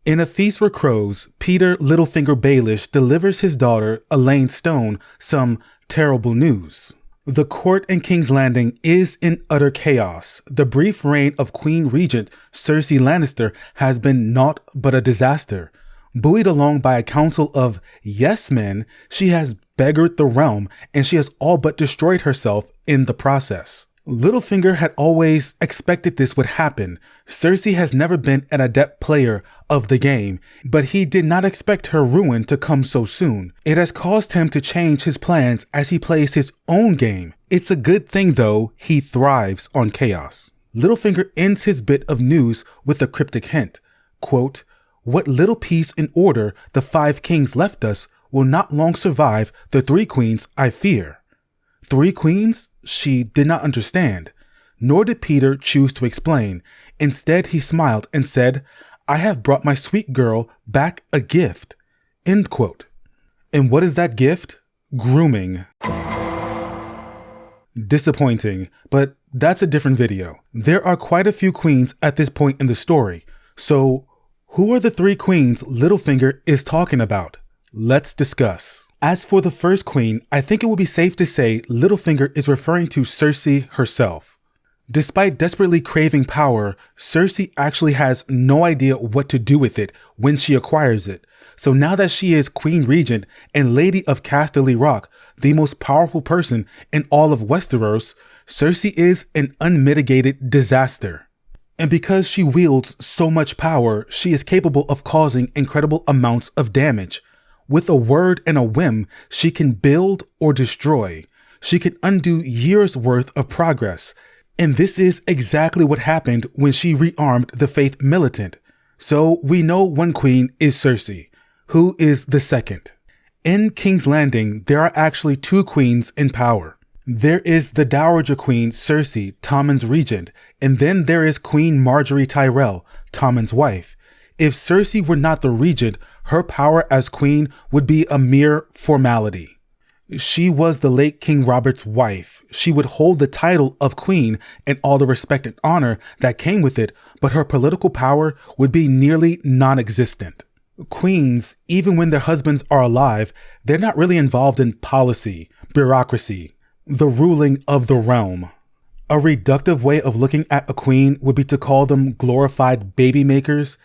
In A Feast for Crows, Peter Littlefinger Baelish delivers his daughter, Alayne Stone, some terrible news. The court in King's Landing is in utter chaos. The brief reign of Queen Regent Cersei Lannister has been naught but a disaster. Buoyed along by a council of yes men, she has beggared the realm, and she has all but destroyed herself in the process. Littlefinger had always expected this would happen. Cersei has never been an adept player of the game, but he did not expect her ruin to come so soon. It has caused him to change his plans as he plays his own game. It's a good thing, though, he thrives on chaos. Littlefinger ends his bit of news with a cryptic hint. Quote, "What little peace and order the 5 kings left us will not long survive the 3 queens, I fear." 3 queens? She did not understand. Nor did Peter choose to explain. Instead, he smiled and said, "I have brought my sweet girl back a gift." End quote. And what is that gift? Grooming. Disappointing, but that's a different video. There are quite a few queens at this point in the story. So, who are the 3 queens Littlefinger is talking about? Let's discuss. As for the first queen, I think it would be safe to say Littlefinger is referring to Cersei herself. Despite desperately craving power, Cersei actually has no idea what to do with it when she acquires it. So now that she is Queen Regent and Lady of Casterly Rock, the most powerful person in all of Westeros, Cersei is an unmitigated disaster. And because she wields so much power, she is capable of causing incredible amounts of damage. With a word and a whim, she can build or destroy. She can undo years' worth of progress. And this is exactly what happened when she rearmed the Faith Militant. So we know one queen is Cersei. Who is the second? In King's Landing, there are actually 2 queens in power. There is the Dowager Queen Cersei, Tommen's regent, and then there is Queen Margaery Tyrell, Tommen's wife. If Cersei were not the regent, her power as queen would be a mere formality. She was the late King Robert's wife. She would hold the title of queen and all the respect and honor that came with it, but her political power would be nearly non-existent. Queens, even when their husbands are alive, they're not really involved in policy, bureaucracy, the ruling of the realm. A reductive way of looking at a queen would be to call them glorified baby makers.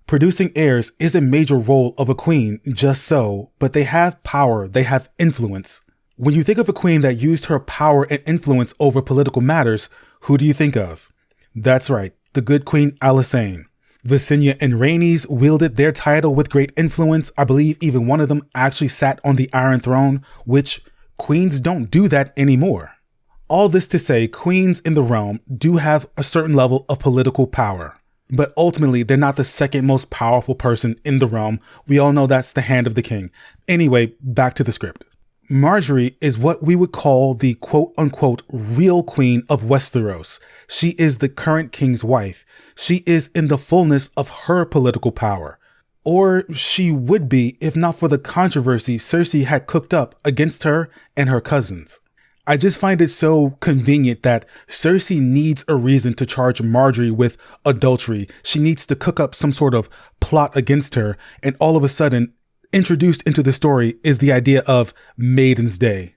Producing heirs is a major role of a queen, just so, but they have power, they have influence. When you think of a queen that used her power and influence over political matters, who do you think of? That's right, the good Queen Alysanne. Visenya and Rhaenys wielded their title with great influence. I believe even one of them actually sat on the Iron Throne, which queens don't do that anymore. All this to say, queens in the realm do have a certain level of political power. But ultimately, they're not the second most powerful person in the realm. We all know that's the Hand of the King. Anyway, back to the script. Margaery is what we would call the quote-unquote real queen of Westeros. She is the current king's wife. She is in the fullness of her political power. Or she would be if not for the controversy Cersei had cooked up against her and her cousins. I just find it so convenient that Cersei needs a reason to charge Margaery with adultery. She needs to cook up some sort of plot against her, and all of a sudden, introduced into the story is the idea of Maiden's Day.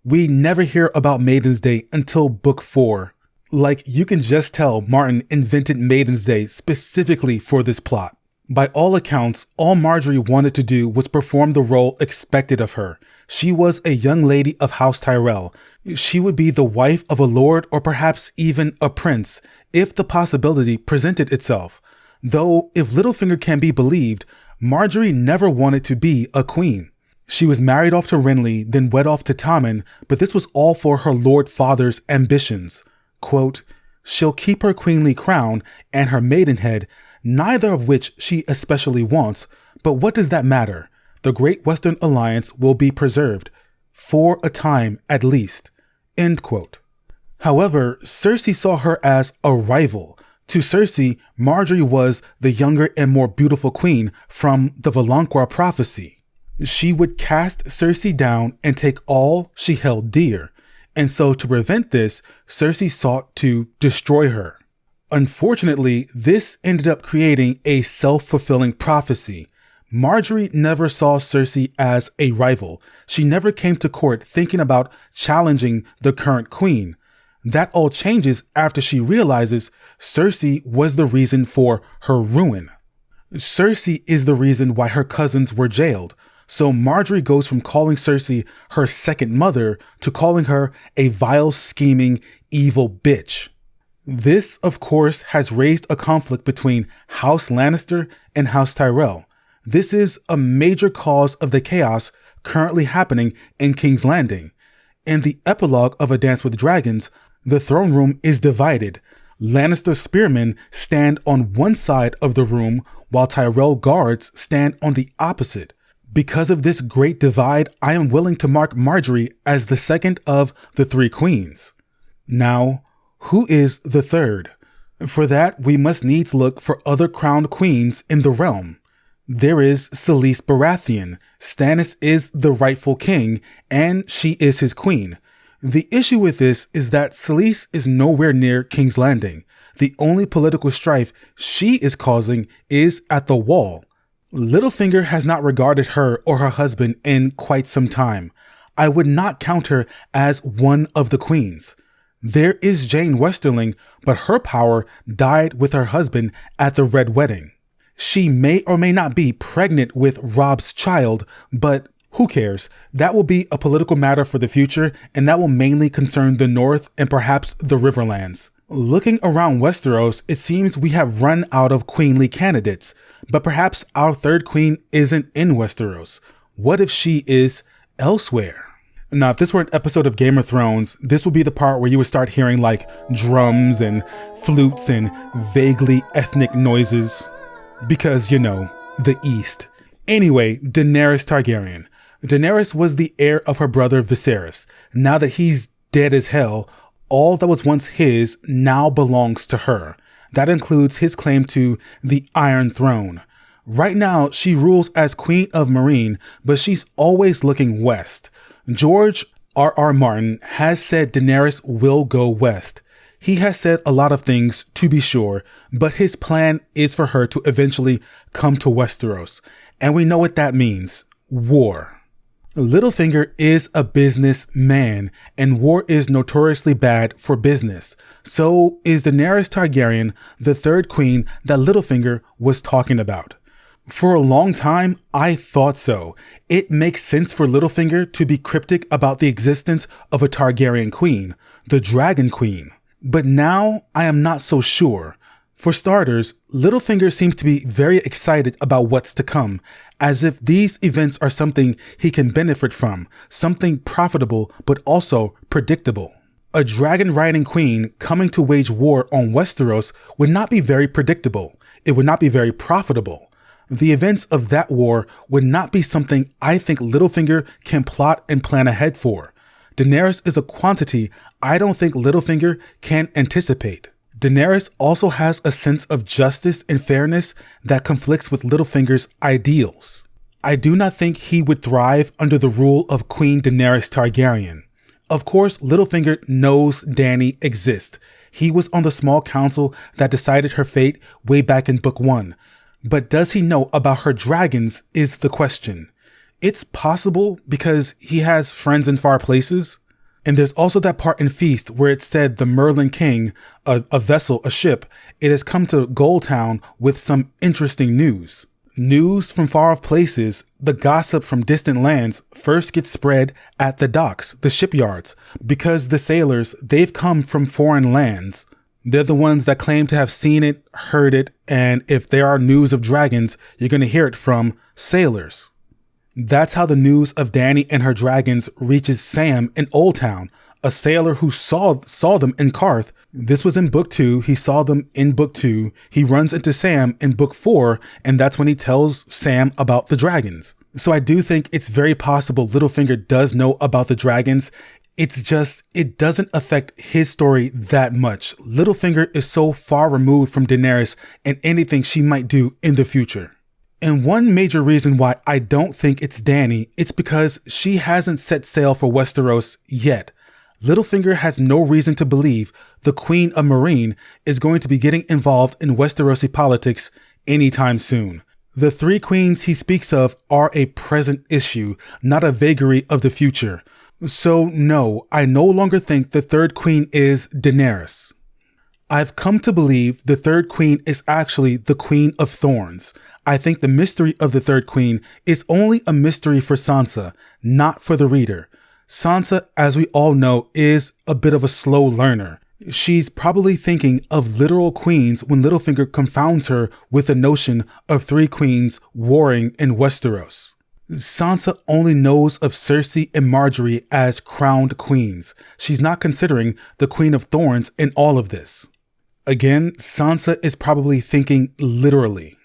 We never hear about Maiden's Day until book 4. Like, you can just tell Martin invented Maiden's Day specifically for this plot. By all accounts, all Margaery wanted to do was perform the role expected of her. She was a young lady of House Tyrell. She would be the wife of a lord or perhaps even a prince, if the possibility presented itself. Though, if Littlefinger can be believed, Margaery never wanted to be a queen. She was married off to Renly, then wed off to Tommen, but this was all for her lord father's ambitions. Quote, "She'll keep her queenly crown and her maidenhead, neither of which she especially wants, but what does that matter? The Great Western Alliance will be preserved, for a time at least." End quote. However, Cersei saw her as a rival. To Cersei, Margaery was the younger and more beautiful queen from the Valonqua prophecy. She would cast Cersei down and take all she held dear. And so to prevent this, Cersei sought to destroy her. Unfortunately, this ended up creating a self-fulfilling prophecy. Margaery never saw Cersei as a rival. She never came to court thinking about challenging the current queen. That all changes after she realizes Cersei was the reason for her ruin. Cersei is the reason why her cousins were jailed. So Margaery goes from calling Cersei her second mother to calling her a vile, scheming, evil bitch. This, of course, has raised a conflict between House Lannister and House Tyrell. This is a major cause of the chaos currently happening in King's Landing. In the epilogue of A Dance with Dragons, the throne room is divided. Lannister spearmen stand on one side of the room while Tyrell guards stand on the opposite. Because of this great divide, I am willing to mark Margaery as the second of the three queens. Now, who is the third? For that, we must needs look for other crowned queens in the realm. There is Selyse Baratheon. Stannis is the rightful king, and she is his queen. The issue with this is that Selyse is nowhere near King's Landing. The only political strife she is causing is at the Wall. Littlefinger has not regarded her or her husband in quite some time. I would not count her as one of the queens. There is Jeyne Westerling, but her power died with her husband at the Red Wedding. She may or may not be pregnant with Robb's child, but who cares? That will be a political matter for the future, and that will mainly concern the North and perhaps the Riverlands. Looking around Westeros, it seems we have run out of queenly candidates, but perhaps our third queen isn't in Westeros. What if she is elsewhere? Now, if this were an episode of Game of Thrones, this would be the part where you would start hearing like drums and flutes and vaguely ethnic noises. Because, you know, the East. Anyway, Daenerys Targaryen. Daenerys was the heir of her brother Viserys. Now that he's dead as hell, all that was once his now belongs to her. That includes his claim to the Iron Throne. Right now, she rules as Queen of Meereen, but she's always looking west. George R.R. Martin has said Daenerys will go west. He has said a lot of things, to be sure, but his plan is for her to eventually come to Westeros. And we know what that means. War. Littlefinger is a businessman, and war is notoriously bad for business. So is Daenerys Targaryen the third queen that Littlefinger was talking about? For a long time, I thought so. It makes sense for Littlefinger to be cryptic about the existence of a Targaryen queen, the Dragon Queen. But now I am not so sure. For starters, Littlefinger seems to be very excited about what's to come, as if these events are something he can benefit from, something profitable but also predictable. A dragon-riding queen coming to wage war on Westeros would not be very predictable. It would not be very profitable. The events of that war would not be something I think Littlefinger can plot and plan ahead for. Daenerys is a quantity I don't think Littlefinger can anticipate. Daenerys also has a sense of justice and fairness that conflicts with Littlefinger's ideals. I do not think he would thrive under the rule of Queen Daenerys Targaryen. Of course, Littlefinger knows Dany exists. He was on the small council that decided her fate way back in Book 1. But does he know about her dragons is the question. It's possible because he has friends in far places. And there's also that part in Feast where it said the Merlin King, a vessel, a ship, it has come to Goldtown with some interesting news. News from far off places, the gossip from distant lands first gets spread at the docks, the shipyards, because the sailors, they've come from foreign lands. They're the ones that claim to have seen it, heard it, and if there are news of dragons, you're going to hear it from sailors. That's how the news of Dany and her dragons reaches Sam in Old Town, a sailor who saw them in Karth. This was in Book 2. He saw them in Book 2. He runs into Sam in Book 4, and that's when he tells Sam about the dragons. So I do think it's very possible Littlefinger does know about the dragons. It's just, it doesn't affect his story that much. Littlefinger is so far removed from Daenerys and anything she might do in the future. And one major reason why I don't think it's Dany, it's because she hasn't set sail for Westeros yet. Littlefinger has no reason to believe the Queen of Meereen is going to be getting involved in Westerosi politics anytime soon. The three queens he speaks of are a present issue, not a vagary of the future. So no, I no longer think the third queen is Daenerys. I've come to believe the third queen is actually the Queen of Thorns. I think the mystery of the third queen is only a mystery for Sansa, not for the reader. Sansa, as we all know, is a bit of a slow learner. She's probably thinking of literal queens when Littlefinger confounds her with the notion of three queens warring in Westeros. Sansa only knows of Cersei and Marjorie as crowned queens. She's not considering the Queen of Thorns in all of this. Again, Sansa is probably thinking literally.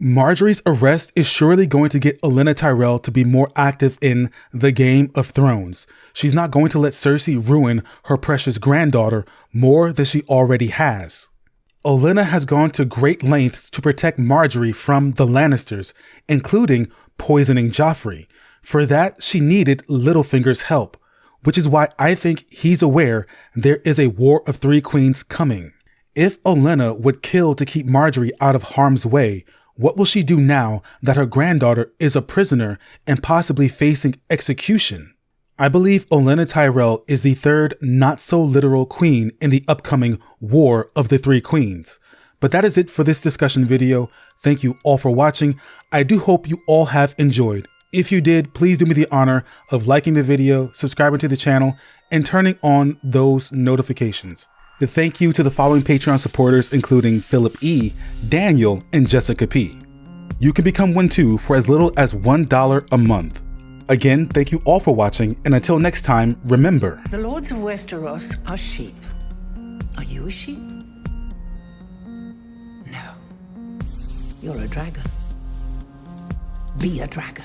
Marjorie's arrest is surely going to get Olenna Tyrell to be more active in the Game of Thrones. She's not going to let Cersei ruin her precious granddaughter more than she already has. Olenna has gone to great lengths to protect Marjorie from the Lannisters, including poisoning Joffrey. For that, she needed Littlefinger's help, which is why I think he's aware there is a War of Three Queens coming. If Olenna would kill to keep Marjorie out of harm's way, what will she do now that her granddaughter is a prisoner and possibly facing execution? I believe Olenna Tyrell is the third not-so-literal queen in the upcoming War of the Three Queens. But that is it for this discussion video. Thank you all for watching. I do hope you all have enjoyed. If you did, please do me the honor of liking the video, subscribing to the channel, and turning on those notifications. A thank you to the following Patreon supporters, including Philip E., Daniel, and Jessica P. You can become one too for as little as $1 a month. Again, thank you all for watching, and until next time, remember. The lords of Westeros are sheep. Are you a sheep? No. You're a dragon. Be a dragon.